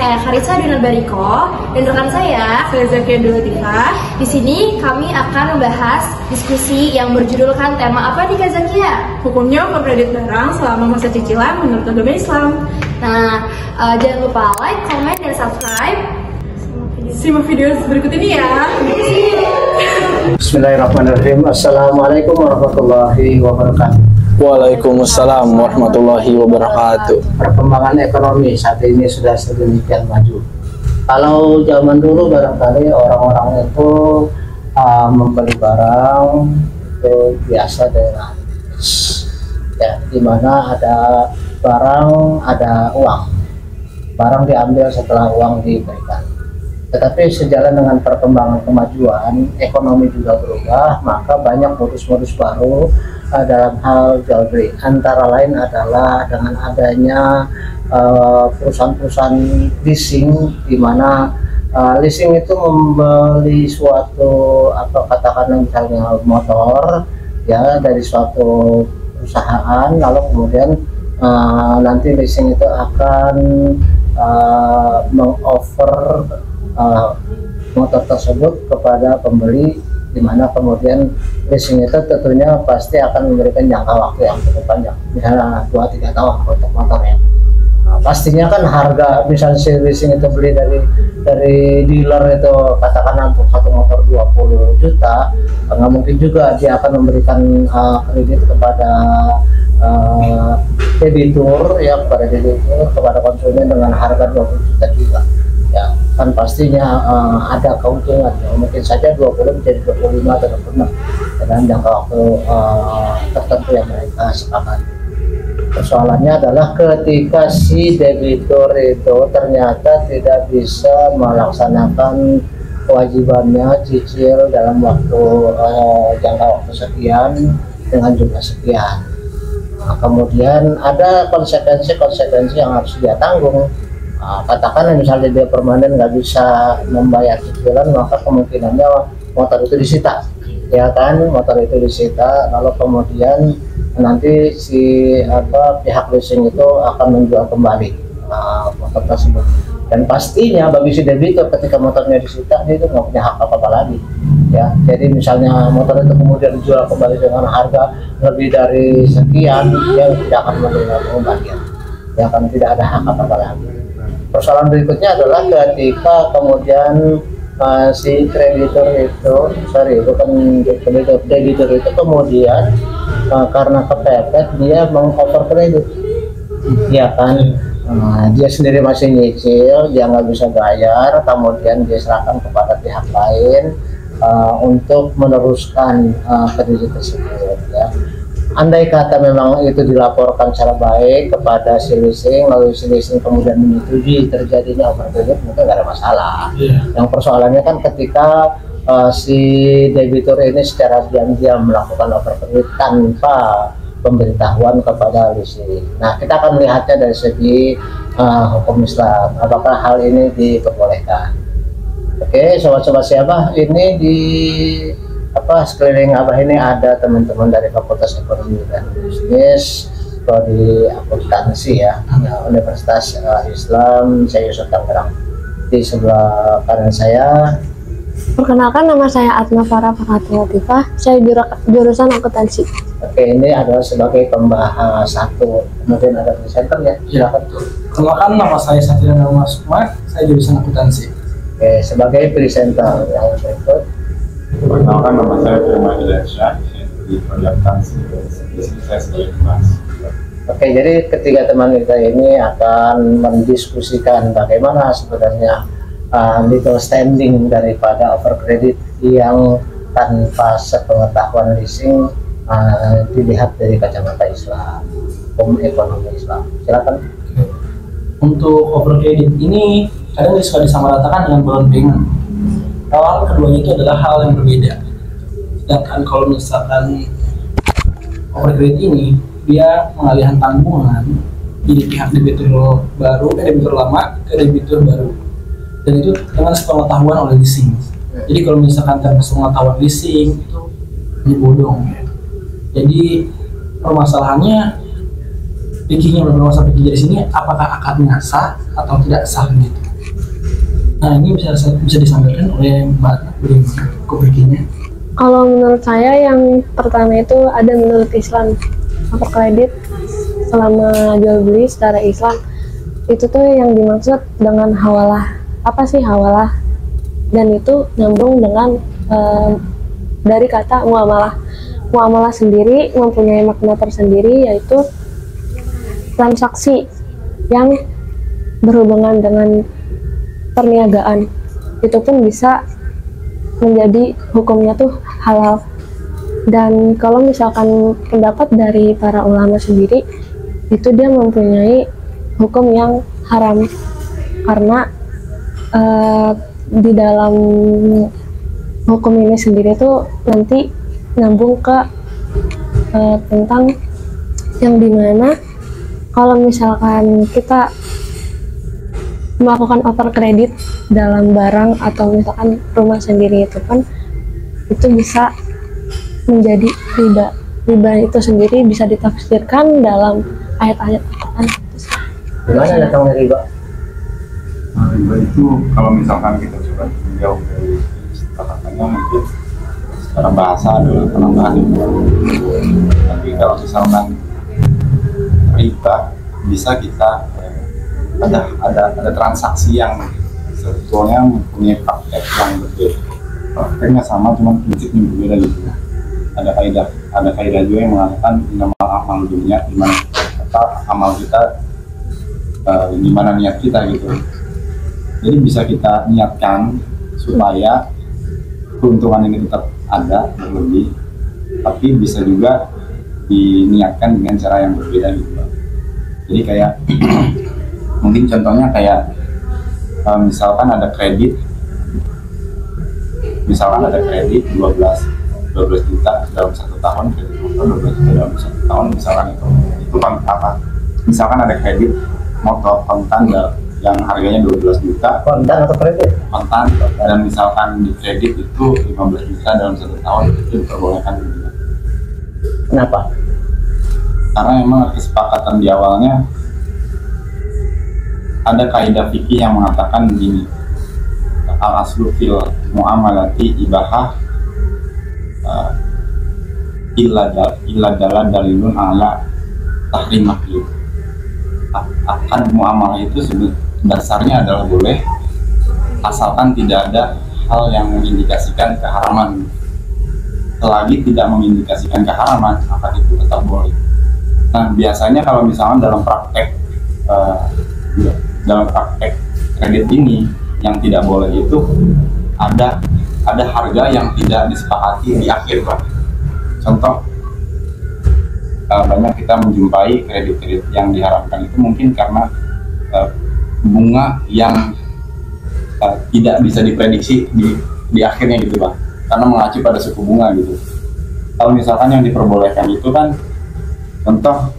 saya Karissa Dinar Bariko dan rekan saya Zakia Dulatifah. Di sini kami akan membahas diskusi yang berjudulkan tema apa nih Kak Zakia? Hukumnya overkredit barang selama masa cicilan menurut agama Islam. Nah, jangan lupa like, comment, dan subscribe. Simak video berikut ini ya. Bismillahirrahmanirrahim. Assalamualaikum warahmatullahi wabarakatuh. Waalaikumsalam warahmatullahi wabarakatuh. Perkembangan ekonomi saat ini sudah sedemikian maju. Kalau zaman dulu barangkali orang-orang itu membeli barang itu biasa dengan ya, di mana ada barang, ada uang. Barang diambil setelah uang diberikan. Tetapi sejalan dengan perkembangan kemajuan, ekonomi juga berubah, maka banyak modus-modus baru dalam hal jual beli. Antara lain adalah dengan adanya perusahaan-perusahaan leasing, di mana leasing itu membeli suatu katakanlah misalnya motor ya dari suatu perusahaan, lalu kemudian nanti leasing itu akan mengoffer motor tersebut kepada pembeli, di mana kemudian leasing itu tentunya pasti akan memberikan jangka waktu yang cukup panjang, misalnya 2-3 tahun untuk motornya. Pastinya kan harga, misalnya si leasing itu beli dari dealer itu katakanlah untuk satu motor 20 juta, nggak mungkin juga dia akan memberikan kredit kepada debitur ya, kepada konsumen dengan harga 20 juta juga. Ya, kan pastinya ada keuntungan ya. Mungkin saja 20 menjadi 25 atau 26 dengan jangka waktu tertentu yang mereka sepakati. Persoalannya adalah ketika si debitur itu ternyata tidak bisa melaksanakan kewajibannya cicil dalam waktu jangka waktu sekian dengan jumlah sekian. Nah, kemudian ada konsekuensi yang harus dia tanggung. Katakan misalnya dia permanen nggak bisa membayar cicilan, maka kemungkinannya motor itu disita, ya kan? Motor itu disita, lalu kemudian nanti si pihak leasing itu akan menjual kembali motor tersebut. Dan pastinya bagi si debitur ketika motornya disita, dia itu nggak punya hak apa-apa lagi, ya. Jadi misalnya motor itu kemudian dijual kembali dengan harga lebih dari sekian, dia tidak akan menerima pengembalian, dia akan tidak ada hak apa-apa lagi. Persoalan berikutnya adalah ketika kemudian si kreditur itu, debitur itu kemudian karena kepepet dia meng-cover kredit, ya kan? Dia sendiri masih nyicil, dia nggak bisa bayar, kemudian dia serahkan kepada pihak lain untuk meneruskan kredit tersebut, ya. Andai kata memang itu dilaporkan secara baik kepada si leasing, lalu si leasing kemudian menyetujui terjadinya overkredit, mungkin nggak ada masalah. Yang persoalannya kan ketika si debitur ini secara diam-diam melakukan overkredit tanpa pemberitahuan kepada leasing. Nah, kita akan melihatnya dari segi hukum Islam, apakah hal ini diperbolehkan. Oke, sobat-sobat siapa ini di sekeliling Abah ini ada teman-teman dari Fakultas Ekonomi dan Bisnis atau di akuntansi ya, Universitas Islam Syekh Yusuf Tangerang. Di sebelah kanan saya, perkenalkan, nama saya Atma Farah Latifah, saya jurusan akuntansi. Oke, ini adalah sebagai pembahas satu, kemudian ada presenter ya, silakan. Perkenalkan, nama saya Satria Nama Sukma, saya jurusan akuntansi. Oke, sebagai presenter yang berikut. Perkenalkan, nama saya Firman Dilansyah, di akuntansi, saya sebagai kelas. Oke, jadi ketiga teman kita ini akan mendiskusikan bagaimana sebenarnya legal standing daripada overkredit yang tanpa sepengetahuan leasing dilihat dari kacamata Islam, hukum ekonomi Islam. Silakan. Untuk overkredit ini kadang suka disamaratakan dengan balloon payment. Kalau keduanya itu adalah hal yang berbeda. Sedangkan kalau misalkan overkredit ini dia pengalihan tanggungan dari pihak debitur baru debitur lama ke debitur baru, dan itu dengan sepengetahuan oleh leasing. Jadi kalau misalkan tanpa sepengetahuan leasing itu bodong ya. Jadi permasalahannya pikirnya bermasalah pikir dari sini, apakah akadnya sah atau tidak sah gitu. Nah ini bisa disampaikan oleh Mbak bagaimana koperkinya? Kalau menurut saya yang pertama itu ada menurut Islam, over kredit selama jual beli secara Islam itu tuh yang dimaksud dengan hawalah. Apa sih hawalah? Dan itu nyambung dengan dari kata muamalah. Muamalah sendiri mempunyai makna tersendiri, yaitu transaksi yang berhubungan dengan perniagaan. Itu pun bisa menjadi hukumnya tuh halal. Dan kalau misalkan pendapat dari para ulama sendiri, itu dia mempunyai hukum yang haram, karena di dalam hukum ini sendiri tuh nanti nyambung ke tentang yang dimana kalau misalkan kita melakukan over kredit dalam barang atau misalkan rumah sendiri itu kan itu bisa menjadi riba. Riba itu sendiri bisa ditafsirkan dalam ayat-ayat Al-Quran. Gimana datangnya riba? Nah, riba itu kalau misalkan kita coba jauh dari kata-katanya mungkin secara bahasa adalah penambahan ilmu. Tapi kalau misalkan riba bisa kita ada transaksi yang sebetulnya mempunyai praktek yang berbeda. Prakteknya sama, cuma prinsipnya berbeda gitu. Ada kaidah juga yang mengatakan nama amal dunia, di mana amal kita, di mana niat kita gitu. Jadi bisa kita niatkan supaya keuntungan ini tetap ada berlebih, tapi bisa juga diniatkan dengan cara yang berbeda gitu. Jadi kayak mungkin contohnya kayak misalkan ada kredit 12 juta dalam 1 tahun, kredit motor 12 juta dalam 1 tahun misalkan itu kan apa? Misalkan ada kredit motor kontan yang harganya 12 juta Kontan atau kredit? kontan, dan misalkan di kredit itu 15 juta dalam 1 tahun, itu diperbolehkan juga. Kenapa? Karena memang kesepakatan di awalnya ada kaidah fikih yang mengatakan begini, al aslu fil muamalati ibahah illa dalan dalilun ala tahrimah. Akan muamalah itu dasarnya adalah boleh asalkan tidak ada hal yang mengindikasikan keharaman. Selagi tidak mengindikasikan keharaman, maka itu tetap boleh. Nah biasanya kalau misalnya dalam praktek kredit ini yang tidak boleh itu ada harga yang tidak disepakati di akhir, Pak. Contoh, banyak kita menjumpai kredit yang diharapkan itu mungkin karena bunga yang tidak bisa diprediksi di akhirnya gitu, Pak, karena mengacu pada suku bunga gitu. Kalau misalkan yang diperbolehkan itu kan contoh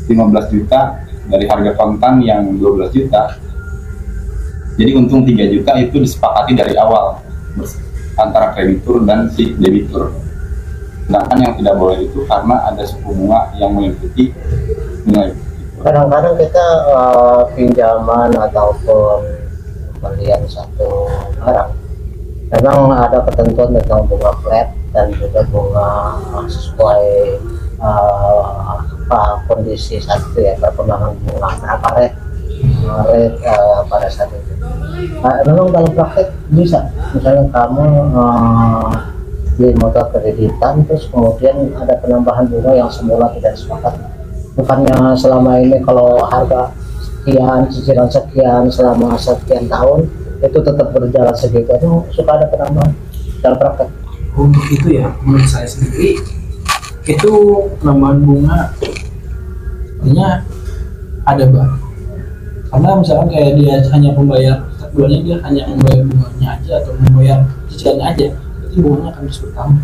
15 juta dari harga kontan yang 12 juta, jadi untung 3 juta itu disepakati dari awal antara kreditur dan si debitur. Sedangkan yang tidak boleh itu karena ada suku bunga yang mengikuti nilai. Kadang-kadang kita pinjaman ataupun pembelian satu barang, memang ada ketentuan tentang bunga flat dan juga bunga sesuai kondisi satu ya, perkembangan bunga berapa rate pada saat itu. Memang dalam praktek bisa, misalnya kamu di motor kreditan terus kemudian ada penambahan bunga yang semula tidak sepakat. Bukannya selama ini kalau harga sekian, cicilan sekian selama sekian tahun itu tetap berjalan segitu, itu suka ada penambahan dalam praktek. Untuk itu ya, menurut saya sendiri itu penambahan bunga sebenarnya ada, Bang. Karena misalkan kayak dia hanya pembayar bulannya, dia hanya membayar bunganya aja atau membayar cicilannya aja, itu bunganya akan terus bertambah.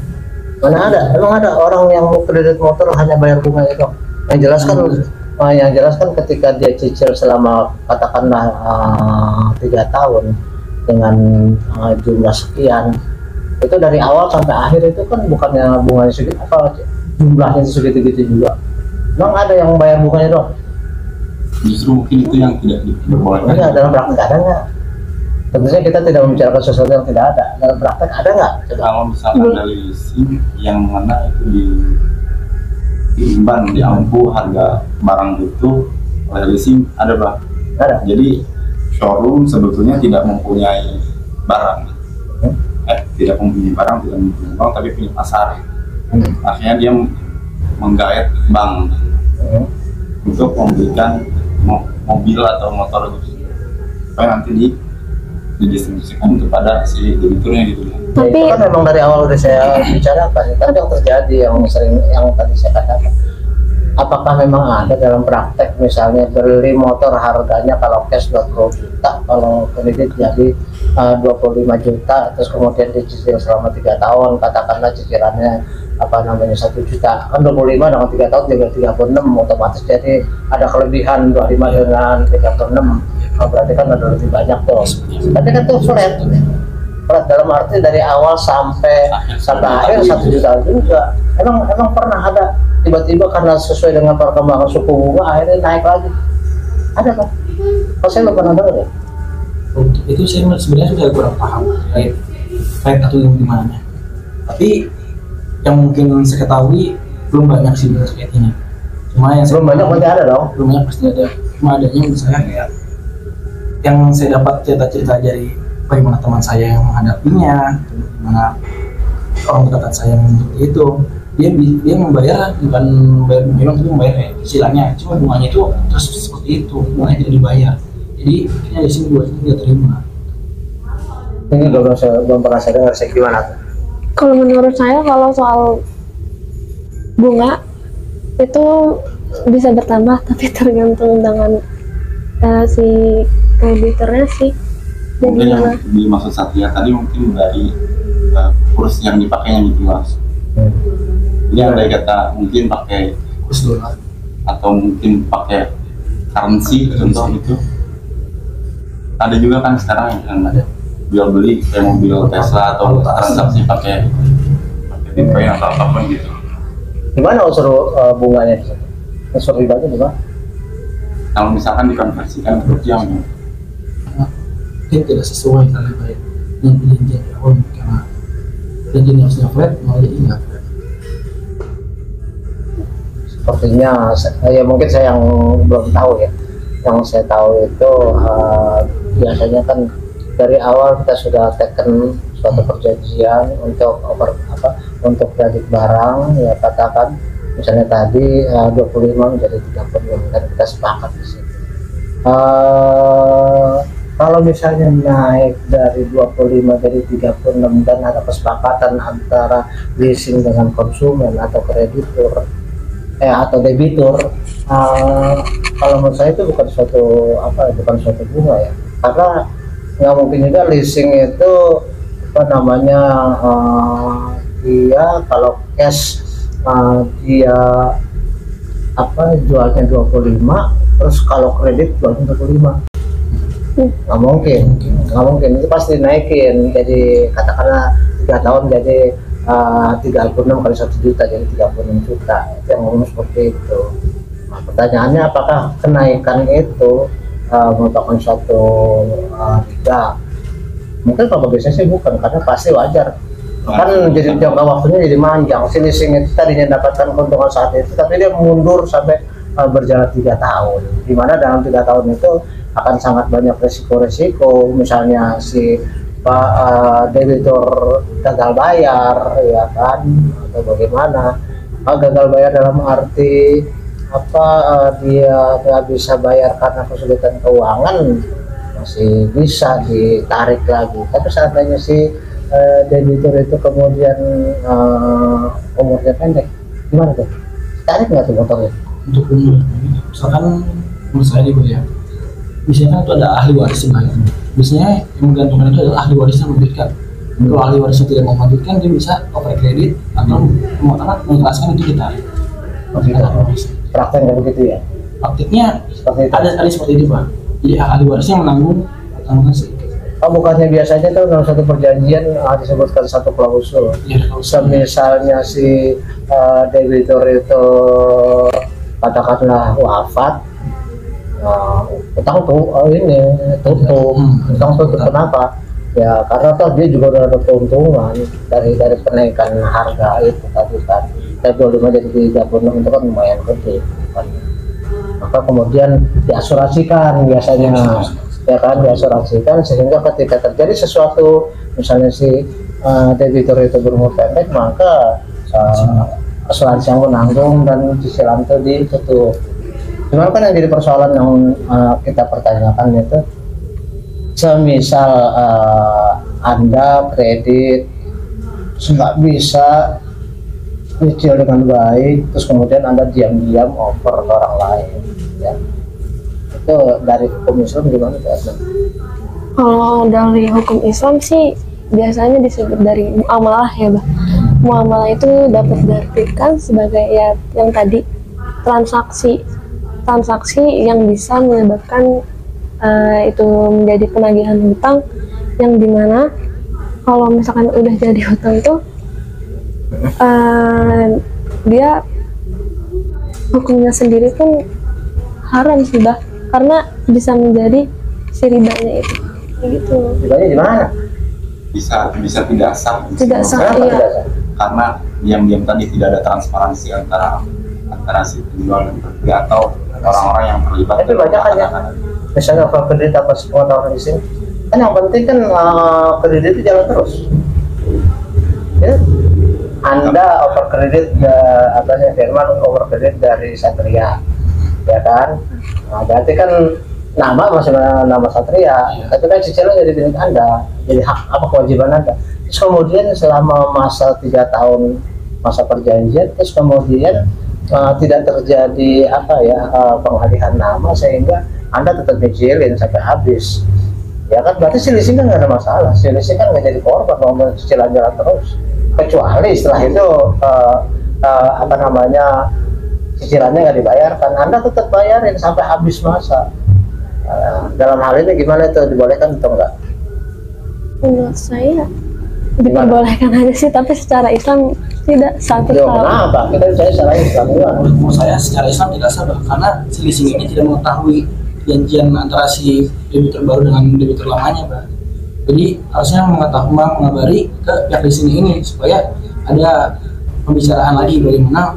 Mana ada? Emang ada orang yang mau kredit motor hanya bayar bunga itu? Yang jelas kan ketika dia cicil selama katakanlah 3 tahun dengan jumlah sekian, itu dari awal sampai akhir itu kan bukannya bunganya segitu, apa jumlahnya segitu-gitu juga. Memang ada yang bayar bunganya dong? Justru mungkin itu yang tidak diperbolehkan. Iya, dalam praktek ada nggak? tentunya kita tidak membicarakan sesuatu yang tidak ada. Dalam praktek ada nggak? Kalau misalkan dari leasing yang mana itu diimban, diampu harga barang itu oleh leasing ada Bang? Ada. Jadi showroom sebetulnya tidak mempunyai barang, tidak mempunyai barang, tidak mempunyai uang, tapi punya pasar. Akhirnya dia menggait bank untuk membelikan mobil atau motor itu supaya nanti didistribusikan kepada si debiturnya gitu. Tapi Itu kan memang dari awal udah saya bicarakan, kan yang terjadi yang tadi saya katakan. Apakah memang ada dalam praktek misalnya beli motor harganya kalau cash 20 juta, kalau kredit jadi 25 juta, terus kemudian dicicil selama 3 tahun, katakanlah cicilannya 1 juta, kan 25 dengan 3 tahun juga 36, otomatis jadi ada kelebihan 25 dengan 36. Berarti kan ada lebih banyak tuh. Tapi kan tuh flat dalam arti dari awal sampai akhir 1 juta juga. Emang pernah ada tiba-tiba karena sesuai dengan perkembangan suku bunga akhirnya naik lagi? Ada kan? Kalau saya belum pernah dengar ya. Untuk itu saya sebenarnya sudah kurang paham terkait atau yang gimana. Tapi yang mungkin saya ketahui belum banyak sih terkait ini. Cuma yang Belum banyak pasti ada dong. Belum banyak pasti ada. Cuma adanya menurut saya kayak yang saya dapat cerita-cerita dari bagaimana teman saya yang menghadapinya, bagaimana orang dekat saya yang seperti itu, dia membayar bukan membayar memang itu membayar cicilannya, cuma bunganya itu terus seperti itu, bunganya tidak dibayar. Jadi akhirnya di sini buat tidak terima. Ini belum pernah saya dengar, saya gimana tuh? kalau menurut saya kalau soal bunga itu bisa bertambah, tapi tergantung dengan si kreditornya sih. Jadi Mungkin yang gimana? dimaksud Satria tadi mungkin dari kurs yang dipakainya gitu Mas. Jadi ada kata mungkin pakai Kurs dolar. atau mungkin pakai currency contoh gitu. Ada juga kan sekarang yang ada jual beli kayak mobil Tesla atau transaksi pakai Bitcoin atau apapun gitu. Gimana unsur bunganya di situ? Unsur ribanya gimana? Kalau misalkan dikonversikan ke rupiah Mungkin tidak sesuai karena kayak yang perjanjian di awal, karena perjanjian harusnya flat malah jadi nggak flat. Sepertinya ya mungkin saya yang belum tahu ya. Yang saya tahu itu biasanya kan dari awal kita sudah teken suatu perjanjian untuk untuk kredit barang, ya katakan misalnya tadi 25 menjadi 30 dan kita sepakat di situ. Kalau misalnya naik dari 25 jadi 36 dan ada kesepakatan antara leasing dengan konsumen atau kreditur atau debitur, kalau menurut saya itu bukan suatu bunga ya, karena nggak mungkin juga leasing itu dia kalau cash dia jualnya 25, terus kalau kredit jualnya 25. Nggak mungkin, itu pasti naikin, jadi katakanlah 3 tahun jadi 36 kali 1 juta jadi 36 juta, itu yang ngomong seperti itu. Nah, pertanyaannya apakah kenaikan itu merupakan suatu riba? Mungkin kalau biasanya sih bukan, karena pasti wajar kan jadi jangka waktunya jadi manjang. Si leasing itu tadinya dapatkan keuntungan saat itu, tapi dia mundur sampai berjalan 3 tahun, dimana dalam 3 tahun itu akan sangat banyak resiko-resiko, misalnya si debitur gagal bayar, ya kan, atau bagaimana. Gagal bayar dalam arti dia nggak bisa bayar karena kesulitan keuangan, masih bisa ditarik lagi. Tapi seandainya si debitur itu kemudian umurnya pendek, gimana tuh? Tarik nggak tuh motornya? Untuk umur, misalkan menurut saya juga ya, biasanya itu ada ahli waris yang bayar. Biasanya yang menggantungkan itu adalah ahli waris yang melanjutkan. Kalau ahli warisnya tidak mau melanjutkan, dia bisa over kredit atau mengikhlaskan itu kita. Prakteknya begitu ya? Praktiknya Seperti itu. ada seperti itu Pak. Jadi ahli warisnya menanggung sih. Bukannya biasanya itu dalam satu perjanjian disebutkan satu klausul. Ya, Misalnya si debitur itu katakanlah wafat, utang tuh ini tutup, utang tutup kenapa? Ya karena toh dia juga udah ada keuntungan dari kenaikan harga itu tadi kan. Dari 25 jadi 36 itu kan lumayan gede kan. Maka kemudian diasuransikan biasanya, ya kan, diasuransikan sehingga ketika terjadi sesuatu misalnya si debitur itu berumur pendek, maka asuransi yang menanggung dan cicilan itu ditutup. Cuma kan yang jadi persoalan yang kita pertanyakan itu, semisal Anda kredit nggak bisa nyicil dengan baik, terus kemudian Anda diam-diam over ke orang lain, ya. Itu dari hukum Islam gimana tuh? Kalau dari hukum Islam sih biasanya disebut dari muamalah ya, Bah. Muamalah itu dapat diartikan sebagai ya yang tadi transaksi yang bisa menyebabkan itu menjadi penagihan hutang, yang dimana kalau misalkan udah jadi hutang tuh dia hukumnya sendiri pun haram sih, Bah, karena bisa menjadi si ribanya itu gitu. Ribanya di mana? Bisa tidak sah. Tidak sah, iya. Karena diam-diam tadi tidak ada transparansi antara si penjual dan pembeli atau orang-orang yang terlibat. Tapi banyak kan ya, misalnya over kredit apa sepengetahuan di sini, kan yang penting kan kredit itu jalan terus. Ya? Anda over kredit, katanya Firman over kredit dari Satria, ya kan? Nah, berarti kan nama masih nama Satria, tapi kan cicilan jadi milik Anda, jadi hak apa kewajiban Anda. Terus kemudian selama masa 3 tahun masa perjanjian, terus kemudian tidak terjadi pengalihan nama sehingga Anda tetap nyicilin sampai habis. Ya kan, berarti selisih kan nggak ada masalah, selisih kan nggak jadi korban, mau cicilan jalan terus. Kecuali setelah itu cicilannya nggak dibayarkan, Anda tetap bayarin sampai habis masa. Dalam hal ini gimana itu, dibolehkan atau enggak? Menurut saya diperbolehkan aja sih, tapi secara Islam tidak satu hal. Kenapa? Kita percaya secara Islam juga. Menurut saya secara Islam tidak sah, karena selisih ini tidak mengetahui janjian antara si debitur baru dengan debitur lamanya, Pak. Jadi harusnya mengabari ke pihak di sini ini supaya ada pembicaraan lagi bagaimana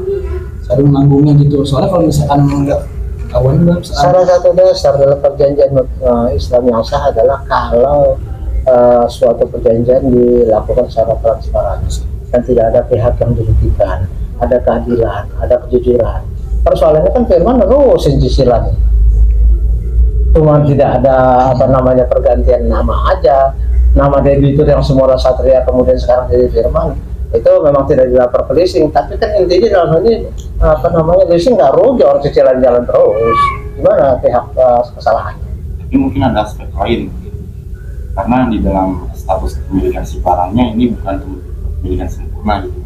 saling menanggungnya gitu. Soalnya kalau misalkan enggak kawan dalam salah satu dasar dalam perjanjian Islam yang sah adalah kalau suatu perjanjian dilakukan secara transparan dan tidak ada pihak yang dirugikan, ada keadilan, ada kejujuran. Persoalannya kan Firman nerusin cicilannya, cuma tidak ada pergantian nama aja, nama debitur yang semula Satria kemudian sekarang jadi Firman, itu memang tidak dilapor ke leasing. Tapi kan intinya dalam ini leasing nggak rugi, orang cicilan jalan terus. Gimana pihak kesalahannya? Tapi mungkin ada aspek lain, karena di dalam status kepemilikan si barangnya ini bukan kepemilikan sempurna gitu.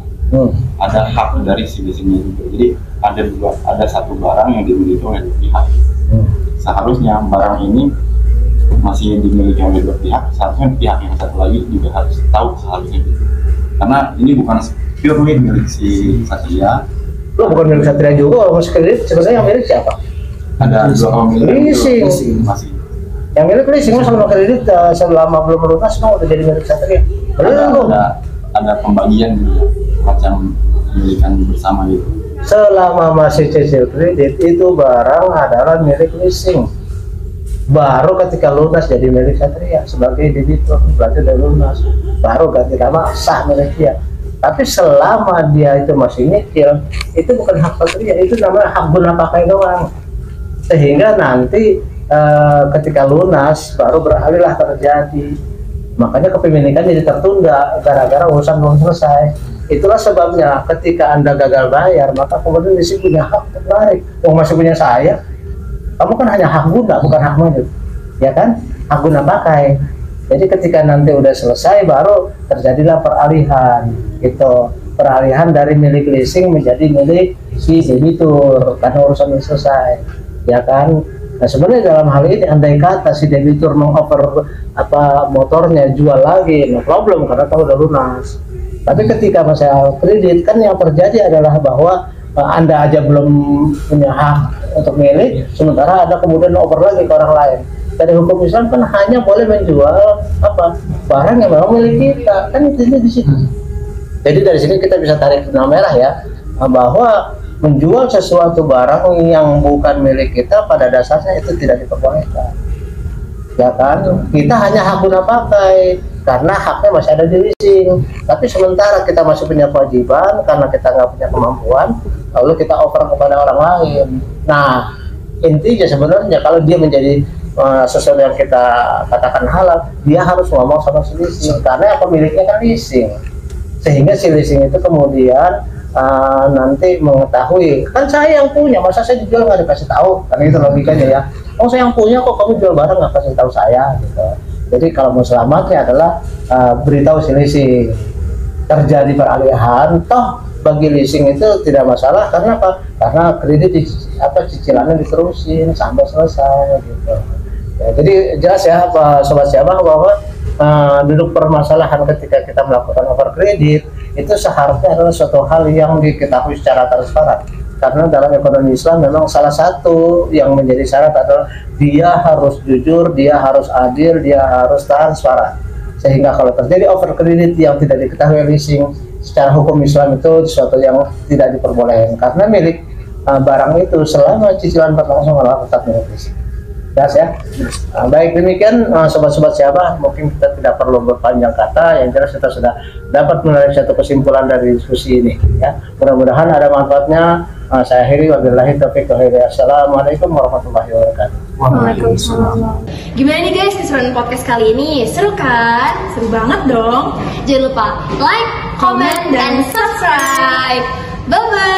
Ada hak dari si leasingnya juga. Jadi ada satu barang yang dimiliki oleh dua pihak. Seharusnya barang ini masih dimiliki oleh dua pihak, seharusnya pihak yang satu lagi juga harus tahu seharusnya gitu. Karena ini bukan purely milik si Satria. Lo bukan milik Satria juga, masih kredit sebenarnya yang milik siapa? Ada dua orang milik leasing. Masih. Yang milik leasing sama kredit selama belum lunas kan udah jadi milik Satria. Ada pembagian gitu, macam pemilikan bersama gitu. Selama masih cicil kredit itu barang adalah milik leasing. Baru ketika lunas jadi milik Satria sebagai debitur, berarti udah lunas, baru ganti nama sah milik dia. Tapi selama dia itu masih nyicil, itu bukan hak Satria, itu namanya hak guna pakai doang. Sehingga nanti ketika lunas baru beralihlah terjadi. Makanya kepemilikan jadi tertunda gara-gara urusan belum selesai. Itulah sebabnya ketika Anda gagal bayar, maka kemudian leasing punya hak untuk narik. Masih punya saya, kamu kan hanya hak guna, bukan hak milik, ya kan? Hak guna pakai. Jadi ketika nanti udah selesai, baru terjadilah peralihan, gitu. Peralihan dari milik leasing menjadi milik si debitur, karena urusan ini selesai, ya kan? Nah sebenarnya dalam hal ini, andai kata si debitur mengoper motornya jual lagi, no problem, karena tahu udah lunas. Tapi ketika masa kredit kan yang terjadi adalah bahwa Anda aja belum punya hak untuk milik, sementara ada kemudian over lagi ke orang lain. Dari hukum Islam kan hanya boleh menjual barang yang memang milik kita, kan itu di situ. Jadi dari sini kita bisa tarik benang merah ya, bahwa menjual sesuatu barang yang bukan milik kita pada dasarnya itu tidak diperbolehkan. Ya kan, kita hanya hak guna pakai karena haknya masih ada di leasing. Tapi sementara kita masih punya kewajiban karena kita nggak punya kemampuan, lalu kita over kepada orang lain. Nah, intinya sebenarnya kalau dia menjadi sesuatu yang kita katakan halal, dia harus ngomong sama si leasing karena pemiliknya kan leasing, sehingga si leasing itu kemudian nanti mengetahui, kan saya yang punya, masa saya dijual nggak dikasih tahu, kan itu logikanya ya. Oh, saya yang punya kok, kamu jual barang nggak kasih tahu saya gitu. Jadi kalau mau selamatnya adalah beritahu si leasing. Terjadi peralihan, toh bagi leasing itu tidak masalah karena apa? Karena kredit cicilannya diterusin sampai selesai gitu. Ya, jadi jelas ya Pak Sobat Syabah bahwa duduk permasalahan ketika kita melakukan over kredit itu seharusnya adalah suatu hal yang diketahui secara transparan. Karena dalam ekonomi Islam memang salah satu yang menjadi syarat adalah dia harus jujur, dia harus adil, dia harus transparan. Sehingga kalau terjadi over kredit yang tidak diketahui leasing, secara hukum Islam itu sesuatu yang tidak diperbolehkan karena milik barang itu selama cicilan berlangsung adalah tetap milik leasing. Jelas ya. Baik, demikian sobat-sobat Syabah, mungkin kita tidak perlu berpanjang kata, yang jelas kita sudah dapat menarik satu kesimpulan dari diskusi ini ya. Mudah-mudahan ada manfaatnya. Saya akhiri, wabillahi taufiq wal hidayah. Assalamualaikum warahmatullahi wabarakatuh. Waalaikumsalam. Gimana nih guys keseruan podcast kali ini? Seru kan? Seru banget dong. Jangan lupa like, comment, dan subscribe. Bye-bye.